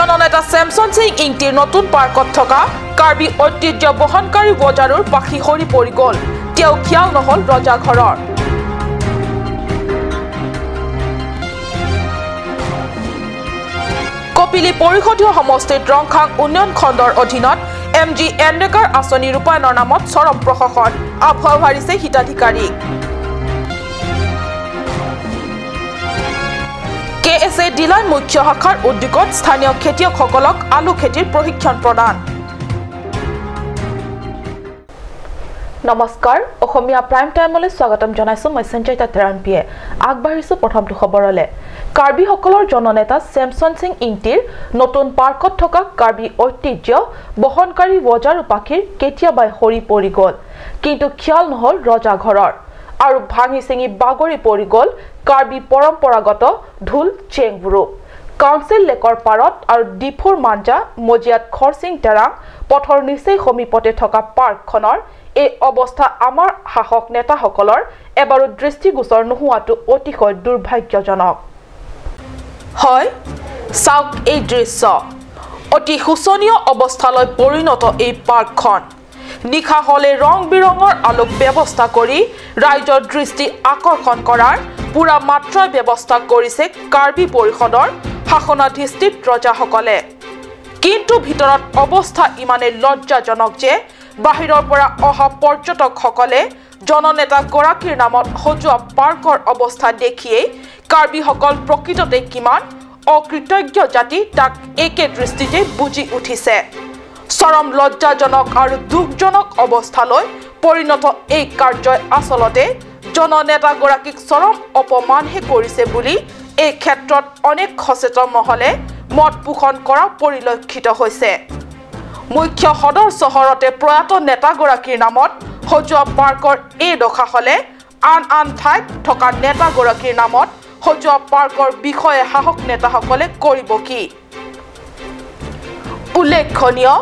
জননেতা চেমছন সিং ইংটিৰ নতুন পাৰ্কত থকা কাৰ্বি ঐতিহ্য বহনকাৰী বজাৰৰ পাখি সৰি পৰি গ'ল তেওঁ খিয়াল নহল ৰজা ঘৰৰ কপিলি পৰিষদীয় সমষ্টিত ৰংখাং উন্নয়ন খণ্ডৰ অধীনত MG এনৰেগাৰ আঁচনি ৰূপায়ণৰ নামত চৰম প্ৰশাসন আভুৱা ভাৰিছে হিতাধিকাৰীক KSA ডিলাৰ মুখ্য শাখাৰ উদ্যোগত স্থানীয় খেতিয়কসকলক আলু খেতিৰ প্ৰশিক্ষণ প্ৰদান নমস্কাৰ অসমীয়া প্ৰাইম টাইমলৈ স্বাগতম জনাইছো মই সঞ্জয়তা তেৰানপিয়ে আগবাঢ়িছো প্ৰথমটো খবৰলে কাৰ্বি সকলৰ জননেতা চেমছন সিং ইংটিৰ নতুন পাৰ্কত থকা কাৰ্বি ঐতিহ্য বহনকাৰী বজাৰ পাখিৰ কেতিয়াবাই হৰি পৰি গ'ল কিন্তু খিয়াল নহল ৰজা ঘৰৰ আৰু ভাঙি চিঙি বাগৰি পৰি গ'ল কাৰ্বি পৰম্পৰাগত ঢোল চেংবুৰু কাউন্সিল লেকৰ পাৰত আৰু ডিফুৰ মাঞ্জা মজিয়াত খৰচিং তেৰাং পথৰ নিচেই সমীপতে থকা পাৰ্কখনৰ এই অৱস্থা আমাৰ শাসক নেতাসকলৰ এবাৰো দৃষ্টিগোচৰ নোহোৱাটো অতিশয় দুৰ্ভাগ্যজনক হয় চাওক এই দৃশ্য অতি শোচনীয় অৱস্থালৈ পৰিণত এই পাৰ্কখন নিখা হলে ৰং বিৰঙৰ আলোক ব্যৱস্থা কৰি ৰাইজৰ দৃষ্টি আকৰ্ষণ কৰাৰ পুৰা মাত্ৰাৰ ব্যৱস্থা কৰিছে কাৰ্বি পৰিষদৰ শাসনাধিষ্ঠিত ৰজাসকলে কিন্তু ভিতৰত অৱস্থা ইমানে লজ্জাজনক যে বাহিৰৰ পৰা অহা পৰ্যটকসকলে জননেতা গৰাকীৰ নামত সজোৱা পাৰ্কৰ অৱস্থা দেখিয়েই কাৰ্বিসকল প্ৰকৃততে কিমান অকৃতজ্ঞ জাতি তাক একে দৃষ্টিতে বুজি উঠিছে চৰম লজ্জাজনক আৰু দুখজনক অৱস্থালৈ পৰিণত এই কাৰ্যই আচলতে জননেতা গৰাকীক চৰম অপমানহে কৰিছে বুলি এই ক্ষেত্ৰত অনেক সচেতন মহলে মত পোষণ কৰা পৰিলক্ষিত হৈছে মুখ্য সদৰ চহৰতে প্ৰয়াত নেতা গৰাকীৰ নামত সজোৱা পাৰ্কৰ এই দশা হলে আন ঠাইত থকা নেতা গৰাকীৰ নামত সজোৱা পাৰ্কৰ বিষয়ে শাসক নেতাসকলে কৰিব কি উল্লেখনীয়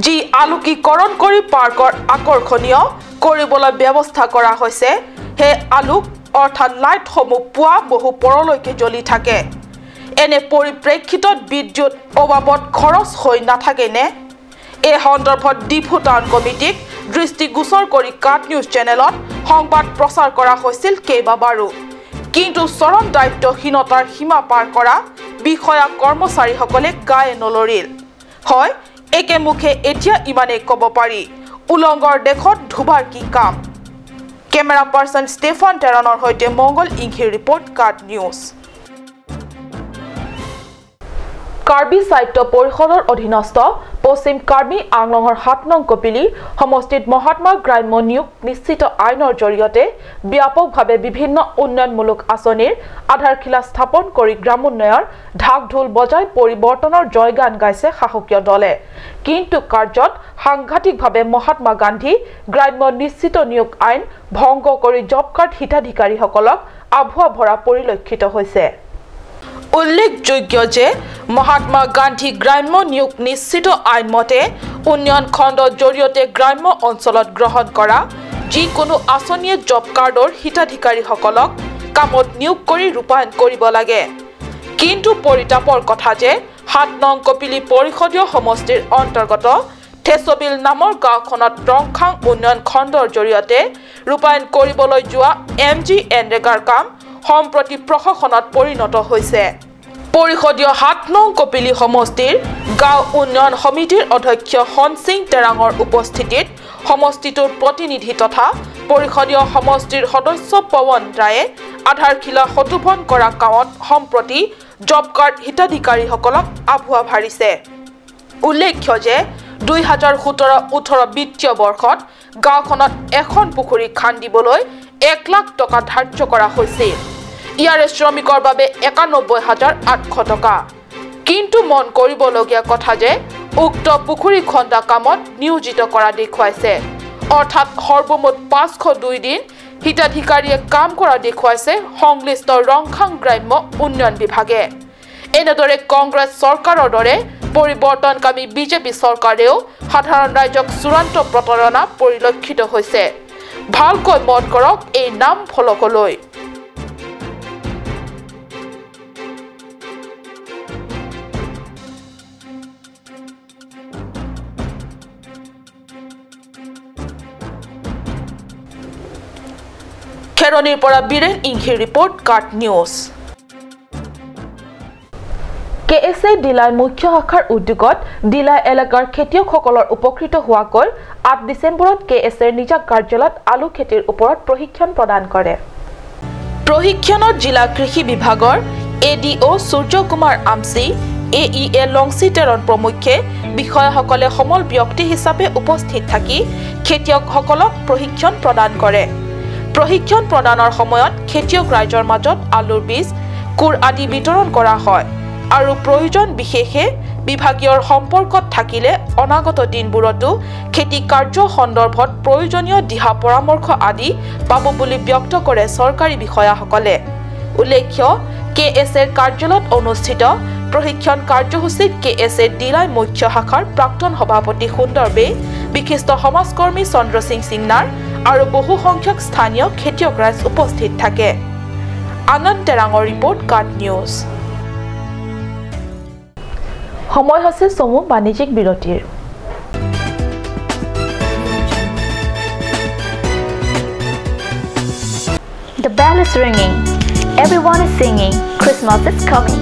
যি আলোকীকৰণ কৰি পাৰ্কৰ আকৰ্ষণীয় কৰিবলৈ ব্যৱস্থা কৰা হৈছে হে আলোক অৰ্থাৎ লাইটসমূহ পুৱা বহু পৰলৈকে জ্বলি থাকে এনে পৰিপ্ৰেক্ষিতত বিদ্যুৎ অবাবত খৰচ হৈ নাথাকেনে এই সন্দৰ্ভত ডিফু টাউন কমিটিক দৃষ্টিগোচৰ কৰি কাট নিউজ চেনেলত সংবাদ প্ৰচাৰ কৰা হৈছিল কেইবাবাৰো কিন্তু চৰম দায়িত্বহীনতাৰ সীমা পাৰ কৰা বিষয়া কৰ্মচাৰীসকলে গায়ে নলৰিল হয় একেমুখে এতিয়া ইমানেই ক'ব পাৰি উলংগৰ দেশত ধুবাৰ কি কাম কেমেৰা পাৰ্চন ষ্টেফান টেৰানৰ সৈতে মংগল ইংঘিৰ ৰিপৰ্ট কাট নিউজ কাৰ্বি সাহিত্য পৰিষদৰ অধীনস্থ পশ্চিম কাৰ্বি আংলঙৰ ৭ নং কপিলি সমষ্টিত মহাত্মা গ্ৰাম্য নিয়োগ নিশ্চিত আইনৰ জৰিয়তে ব্যাপকভাৱে বিভিন্ন উন্নয়নমূলক আঁচনিৰ আধাৰশিলা স্থাপন কৰি গ্ৰামোন্নয়নৰ ঢাক ঢোল বজাই পৰিৱৰ্তনৰ জয়গান গাইছে শাসকীয় দলে কিন্তু কাৰ্যত সাংঘাতিকভাৱে মহাত্মা গান্ধী গ্ৰাম্য নিশ্চিত নিয়োগ আইন ভংগ কৰি জব কাৰ্ড হিতাধিকাৰীসকলক আভুৱা ভৰা পৰিলক্ষিত হৈছে উল্লেখযোগ্য যে মহাত্মা গান্ধী গ্ৰাম্য নিয়োগ নিশ্চিত আইন মতে উন্নয়ন খণ্ডৰ জৰিয়তে গ্ৰাম্য অঞ্চলত গ্ৰহণ কৰা যিকোনো আঁচনিয়ে জব কাৰ্ডৰ হিতাধিকাৰীসকলক কামত নিয়োগ কৰি ৰূপায়ণ কৰিব লাগে কিন্তু পৰিতাপৰ কথা যে ৭ নং কপিলি পৰিষদীয় সমষ্টিৰ অন্তৰ্গত থেছবিল নামৰ গাঁওখনত ৰংখাং উন্নয়ন খণ্ডৰ জৰিয়তে ৰূপায়ণ কৰিবলৈ যোৱা MG এনৰেগাৰ কাম সম্প্ৰতি প্ৰশাসনত পৰিণত হৈছে পৰিষদীয় ৭ নং কপিলি সমষ্টিৰ গাঁও উন্নয়ন সমিতিৰ অধ্যক্ষ হনসিং তেৰাঙৰ উপস্থিতিত সমষ্টিটোৰ প্ৰতিনিধি তথা পৰিষদীয় সমষ্টিৰ সদস্য পৱন ৰায়ে আধাৰশিলা শোধন কৰা কামত সম্প্ৰতি জব কাৰ্ড হিতাধিকাৰীসকলক আভুৱা ভাৰিছে উল্লেখ্য যে 2017-18 বিত্তীয় বৰ্ষত গাঁওখনত এখন পুখুৰী খান্দিবলৈ 1 লাখ টকা ধাৰ্য কৰা হৈছিল ইয়াৰে শ্ৰমিকৰ বাবে 91,800 টকা কিন্তু মন কৰিবলগীয়া কথা যে উক্ত পুখুৰী খন্দা কামত নিয়োজিত কৰা দেখুৱাইছে অৰ্থাৎ সৰ্বমুঠ 502 দিন হিতাধিকাৰীয়ে কাম কৰা দেখুৱাইছে সংশ্লিষ্ট ৰংখাং গ্ৰাম্য উন্নয়ন বিভাগে এনেদৰে কংগ্ৰেছ চৰকাৰৰ দৰে পৰিৱৰ্তনকামী বিজেপি চৰকাৰেও সাধাৰণ ৰাইজক চূড়ান্ত প্ৰতাৰণা পৰিলক্ষিত হৈছে ভালকৈ মত কৰক এই নাম ফলকলৈ খেৰণীৰ পৰা বীৰেন ইংঘিৰ ৰিপৰ্ট কাট নিউজ KSA ডিলাই মুখ্য শাখাৰ উদ্যোগত ডিলাই এলেকাৰ খেতিয়কসকলৰ উপকৃত হোৱাকৈ 8 ডিচেম্বৰত KSA নিজা কাৰ্যালয়ত আলু খেতিৰ ওপৰত প্ৰশিক্ষণ প্ৰদান কৰে প্ৰশিক্ষণত জিলা কৃষি বিভাগৰ ADO সূৰ্য কুমাৰ আমচি AEA লংচিটেৰন প্ৰমুখ্যে বিষয়াসকলে সমল ব্যক্তি হিচাপে উপস্থিত থাকি খেতিয়কসকলক প্ৰশিক্ষণ প্ৰদান কৰে প্ৰশিক্ষণ প্ৰদানৰ সময়ত খেতিয়ক ৰাইজৰ মাজত আলুৰ বীজ কুৰ আদি বিতৰণ কৰা হয় আৰু প্ৰয়োজন বিশেষে বিভাগীয় সম্পৰ্কত থাকিলে অনাগত দিনবোৰতো খেতি কাৰ্য সন্দৰ্ভত প্ৰয়োজনীয় দিহা পৰামৰ্শ আদি পাব বুলি ব্যক্ত কৰে চৰকাৰী বিষয়াসকলে উল্লেখ্য KSA কাৰ্যালয়ত অনুষ্ঠিত প্ৰশিক্ষণ কাৰ্যসূচীত KSA ডিলাই মুখ্য শাখাৰ প্ৰাক্তন সভাপতি সুন্দৰবে বিশিষ্ট সমাজকৰ্মী চন্দ্ৰ সিং সিংনাৰ আৰু বহু সংখ্যক স্থানীয় খেতিয়ক ৰাইজ উপস্থিত থাকে আনন্দ তেৰাঙৰ ৰিপৰ্ট কাট নিউজ সময় হৈছে সমু বাণিজ্যিক বিৰতিৰ The bell is ringing. Everyone is singing. Christmas is coming.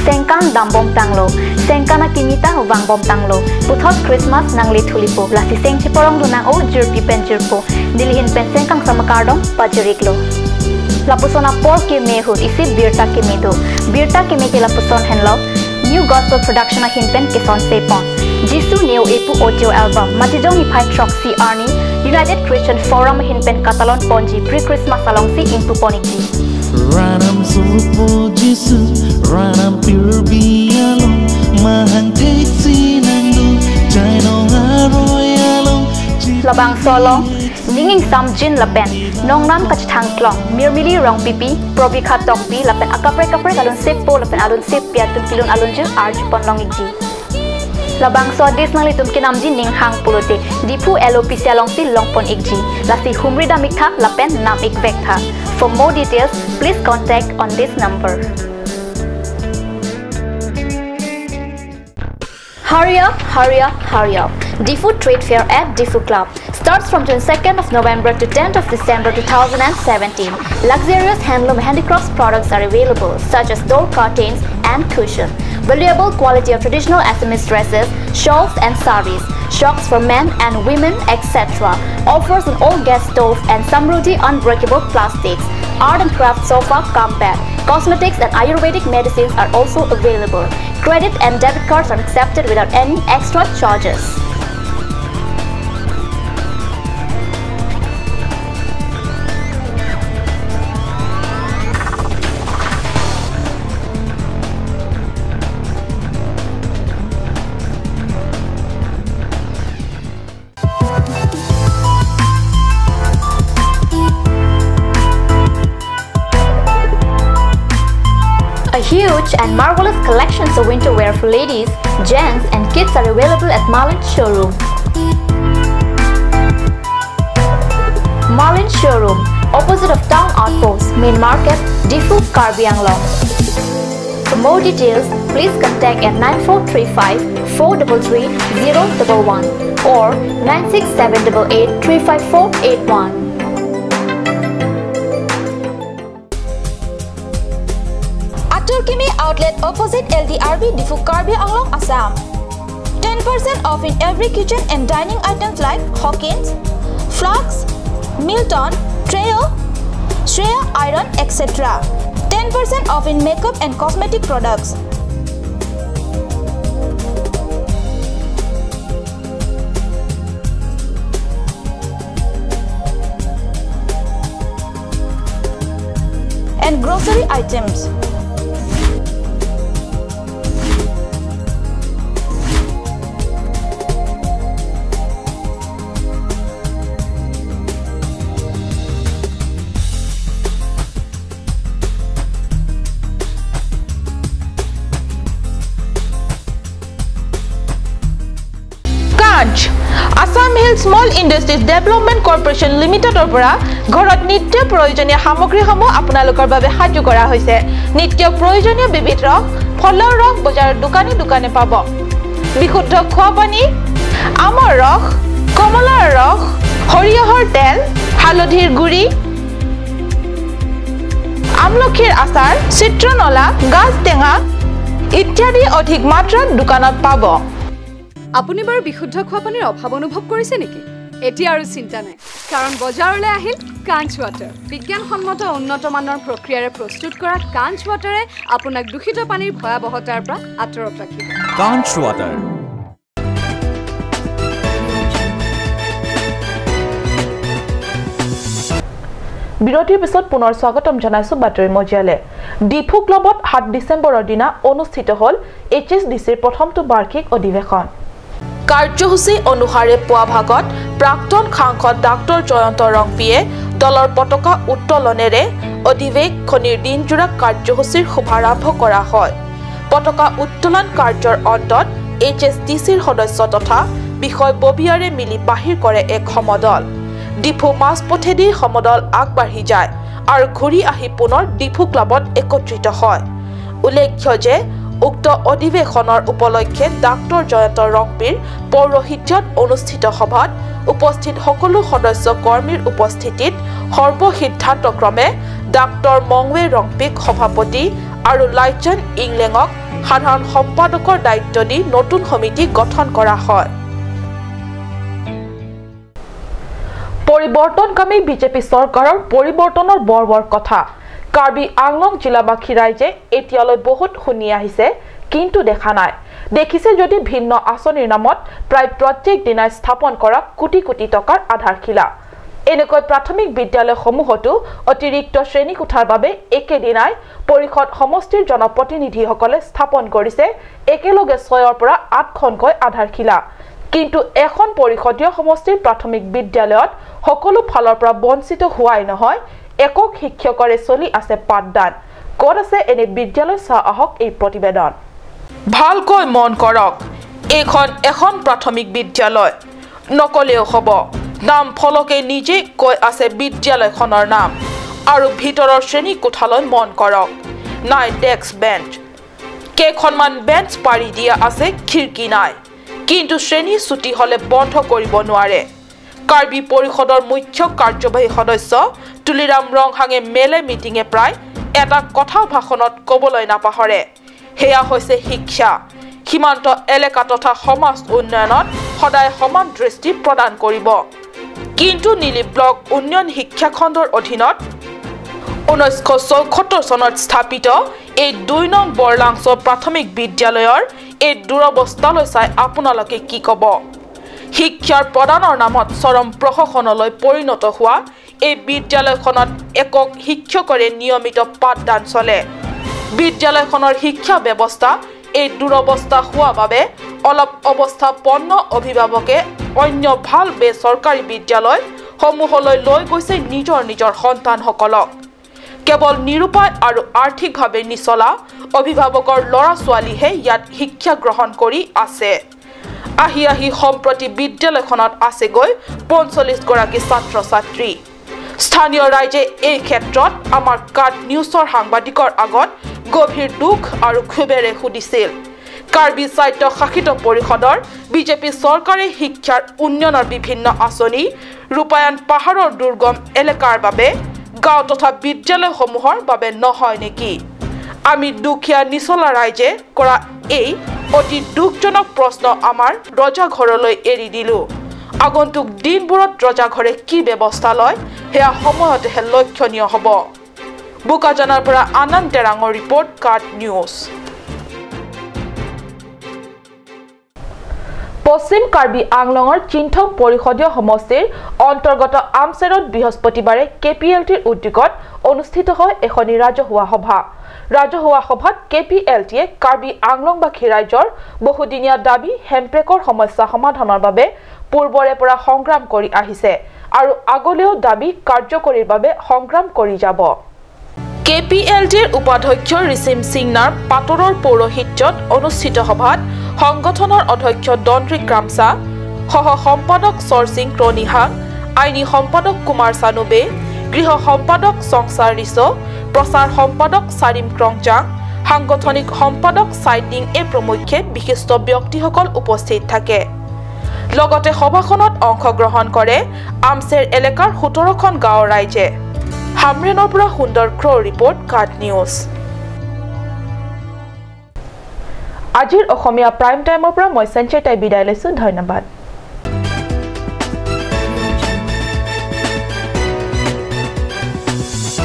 Sengkan dambom tanglo. Sengkana kinita wang bom tanglo. Puthot Christmas nangli thulipo. Lasi seng chiporong dunang o jirpi pen jirpo. Dilihin pen sengkang samakardong pajiriklo. Lapusona por ke mehut isi birta ke mido. Birta ke me ke lapuson henlo. New gospel production a hinpen ke son sepon. Jisu neo epu audio album. Matijong ipai troxy arni. United Christian Forum hinpen Catalan ponji pre-Christmas along si impu poniji. Ranam supo Jisu, ranam pure bialo, mahang teksi nandu, jainong aroyalo. Labang solong, ninging sam jin lapen, nong nam kachang klong, mirmili rong pipi, probi khatok pi lapen akapre alun sepo lapen alun sep piatun pilun alun ju arj ponlong iji. Labang sodis nang litum kinamji ning hang pulote dipu LOP sialong si longpon ikji lasi humri damik tha lapen nam ik vek tha. For more details please contact on this number. Hurry up, hurry up, hurry up. Difu Trade Fair at Difu Club starts from 22nd of November to 10th of December 2017. Luxurious handloom handicrafts products are available such as door curtains and cushion. Valuable quality of traditional Assamese dresses, shawls and saris, shocks for men and women, etc. Offers an all gas stove and Samruddhi unbreakable plastics. Art and craft sofa come back. Cosmetics and Ayurvedic medicines are also available. Credit and debit cards are accepted without any extra charges. A huge and marvelous collections of winter wear for ladies, gents and kids are available at Marlin Showroom. Marlin Showroom, opposite of Town Outpost, Main Market, Difu, Karbi Anglong. For more details, please contact at 9435 433 011 or 96788 35481. Turkimi outlet opposite LDRB Difu Karbi Anglong Assam. 10% off in every kitchen and dining items like Hawkins, Flax, Milton, Treo, Shreya Iron, etc. 10% off in makeup and cosmetic products. And grocery items. Assam Hill Small Industries Development Corporation Limited opera ঘৰত নিত্য প্ৰয়োজনীয় সামগ্ৰীসমূহ আপোনালোকৰ বাবে সাজু কৰা হৈছে নিত্য প্ৰয়োজনীয় বিবিধ ৰস ফলৰ ৰস বজাৰৰ দোকানে পাব বিশুদ্ধ খোৱা পানী আমৰ ৰস কমলাৰ ৰস সৰিয়হৰ তেল হালধিৰ গুৰি আমলখিৰ আচাৰ চিত্ৰনলা গাজ টেঙা ইত্যাদি অধিক মাত্ৰাত দোকানত পাব আপুনি বাৰু বিশুদ্ধ খোৱা পানীৰ অভাৱ অনুভৱ কৰিছে নেকি এতিয়া আৰু চিন্তা নাই কাৰণ বজাৰলৈ আহিল কাঞ্চ ৱাটাৰ বিজ্ঞানসন্মত উন্নত মানৰ প্ৰক্ৰিয়াৰে প্ৰস্তুত কৰা কাঞ্চ ৱাটাৰে আপোনাক দূষিত পানীৰ ভয়াৱহতাৰ পৰা আঁতৰত ৰাখিব কাঞ্চ ৱাটাৰ বিৰতিৰ পিছত পুনৰ স্বাগতম জনাইছো বাতৰি মজিয়ালে ডিফু ক্লাবত 7 ডিসেম্বৰৰ দিনা অনুষ্ঠিত হল এইচএসডিসিৰ প্ৰথমটো বাৰ্ষিক অধিৱেশন কাৰ্যসূচী অনুসাৰে পোৱা ভাগত প্ৰাক্তন সাংসদ ডাক্তৰ জয়ন্ত ৰংপিয়ে দলৰ পতাকা উত্তোলনেৰে অধিৱেশনৰ দিনজোৰা কাৰ্যসূচীৰ শুভাৰম্ভ কৰা হয় পতাকা উত্তোলন কাৰ্যৰ অন্তত এইচএসডিসিৰ সদস্য তথা বিষয়ববীয়াৰে মিলি বাহিৰ কৰে এক সমদল ডিফু মাছপথেদি সমদল আগবাঢ়ি যায় আৰু ঘূৰি আহি পুনৰ ডিফু ক্লাবত একত্ৰিত হয় উল্লেখ্য যে উক্ত অধিৱেশনৰ উপলক্ষে ডাক্তৰ জয়ন্ত ৰংপিৰ পৌৰোহিত্যত অনুষ্ঠিত সভাত উপস্থিত সকলো সদস্য কৰ্মীৰ উপস্থিতিত সৰ্বসিদ্ধান্তক্ৰমে ডাক্তৰ মংৱে ৰংপিক সভাপতি আৰু লাইজন ইংলেঙক সাধাৰণ সম্পাদকৰ দায়িত্ব দি নতুন সমিতি গঠন কৰা হয় পৰিৱৰ্তনকামী বিজেপি চৰকাৰৰ পৰিৱৰ্তনৰ বৰ কথা কাৰ্বি আংলং জিলাবাসী ৰাইজে এতিয়ালৈ বহুত শুনি আহিছে কিন্তু দেখা নাই দেখিছে যদি ভিন্ন আঁচনিৰ নামত প্ৰায় প্ৰত্যেক দিনাই স্থাপন কৰা কোটি কোটি টকাৰ আধাৰশিলা এনেকৈ প্ৰাথমিক বিদ্যালয়সমূহতো অতিৰিক্ত শ্ৰেণীকোঠাৰ বাবে একেদিনাই পৰিষদ সমষ্টিৰ জনপ্ৰতিনিধিসকলে স্থাপন কৰিছে একেলগে 6ৰ পৰা 8খনকৈ আধাৰশিলা কিন্তু এখন পৰিষদীয় সমষ্টিৰ প্ৰাথমিক বিদ্যালয়ত সকলো ফালৰ পৰা বঞ্চিত হোৱাই নহয় একক শিক্ষকৰে চলি আছে পাঠদান ক'ত আছে এনে বিদ্যালয় চাহ আহক এই প্ৰতিবেদন ভালকৈ মন কৰক এখন প্ৰাথমিক বিদ্যালয় নকলেও হ'ব নাম ফলকে নিজে কৈ আছে বিদ্যালয়খনৰ নাম আৰু ভিতৰৰ শ্ৰেণী কোঠালৈ মন কৰক নাই ডেস্ক বেঞ্চ কেইখনমান বেঞ্চ পাৰি দিয়া আছে খিৰিকী নাই কিন্তু শ্ৰেণী ছুটি হলে বন্ধ কৰিব নোৱাৰে কাৰ্বি পৰিষদৰ মুখ্য কাৰ্যবাহী সদস্য তুলিৰাম ৰংহাঙে মেলে মিটিঙে প্ৰায় এটা কথা ভাষণত ক'বলৈ নাপাহৰে হেয়া হৈছে শিক্ষা সীমান্ত এলেকা তথা সমাজ উন্নয়নত সদায় সমান দৃষ্টি প্ৰদান কৰিব কিন্তু নীলি ব্লক উন্নয়ন শিক্ষা খণ্ডৰ অধীনত 1974 চনত স্থাপিত এই 2 নং বৰলাংছ প্ৰাথমিক বিদ্যালয়ৰ এই দুৰৱস্থালৈ চাই আপোনালোকে কি ক'ব শিক্ষাৰ প্ৰদানৰ নামত চৰম প্ৰশাসনলৈ পৰিণত হোৱা এই বিদ্যালয়খনত একক শিক্ষকৰে নিয়মিত পাঠদান চলে বিদ্যালয়খনৰ শিক্ষা ব্যৱস্থা এই দুৰৱস্থা হোৱা বাবে অলপ অৱস্থাপন্ন অভিভাৱকে অন্য ভাল বেচৰকাৰী বিদ্যালয় সমূহলৈ লৈ গৈছে নিজৰ সন্তানসকলক কেৱল নিৰুপায় আৰু আৰ্থিকভাৱে নিচলা অভিভাৱকৰ ল'ৰা ছোৱালীহে ইয়াত শিক্ষা গ্ৰহণ কৰি আছে আহি সম্প্ৰতি বিদ্যালয়খনত আছে গৈ 45 গৰাকী ছাত্ৰ ছাত্ৰী স্থানীয় ৰাইজে এই ক্ষেত্ৰত আমাৰ কাট নিউজৰ সাংবাদিকৰ আগত গভীৰ দুখ আৰু ক্ষোভেৰে সুধিছিল কাৰ্বি স্বায়ত্ত শাসিত পৰিষদৰ বিজেপি চৰকাৰে শিক্ষাৰ উন্নয়নৰ বিভিন্ন আঁচনি ৰূপায়ণ পাহাৰৰ দুৰ্গম এলেকাৰ বাবে গাঁও তথা বিদ্যালয়সমূহৰ বাবে নহয় নেকি আমি দুখীয়া নিচলা ৰাইজে কৰা এই অতি দুখজনক প্ৰশ্ন আমাৰ ৰজাঘৰলৈ এৰি দিলো আগন্তুক দিনবোৰত ৰজাঘৰে কি ব্যৱস্থা লয় হেয়া সময়তেহে লক্ষণীয় হ'ব বুকাজানৰ পৰা আনন্দ তেৰাঙৰ ৰিপৰ্ট কাট নিউজ পশ্চিম কাৰ্বি আংলঙৰ চিন্থং পৰিষদীয় সমষ্টিৰ অন্তৰ্গত আমচেৰত বৃহস্পতিবাৰে কেপিএলটিৰ উদ্যোগত অনুষ্ঠিত হয় এখন ৰাজহুৱা সভাত কেপিএলটিয়ে কাৰ্বি আংলংবাসী ৰাইজৰ বহুদিনীয়া দাবী হেম্প্ৰেকৰ সমস্যা সমাধানৰ বাবে পূৰ্বৰে পৰা সংগ্ৰাম কৰি আহিছে আৰু আগলৈও দাবী কাৰ্যকৰীৰ বাবে সংগ্ৰাম কৰি যাব কেপিএলটিৰ উপাধ্যক্ষ ৰিচিম সিংনাৰ পাটৰৰ পৌৰোহিত্যত অনুষ্ঠিত সভাত সংগঠনৰ অধ্যক্ষ দণ্ড্ৰিক ৰামছা সহ সম্পাদক চৰসিং ক্ৰনিহাং আইনী সম্পাদক কুমাৰ সানুবে গৃহ সম্পাদক সংসাৰ ৰিছো প্ৰচাৰ সম্পাদক সাৰিম ক্ৰংজাং সাংগঠনিক সম্পাদক সাইটিং এ প্ৰমুখ্যে বিশিষ্ট ব্যক্তিসকল উপস্থিত থাকে লগতে সভাখনত অংশগ্ৰহণ কৰে আমচেৰ এলেকাৰ 17খন গাঁৱৰ ৰাইজে হামৰেনৰ পৰা সুন্দৰ ক্ৰ ৰিপৰ্ট কাৰ্ড নিউজ আজিৰ অসমীয়া প্ৰাইম টাইমৰ পৰা মই সঞ্চয় তাই বিদায় লৈছো ধন্যবাদ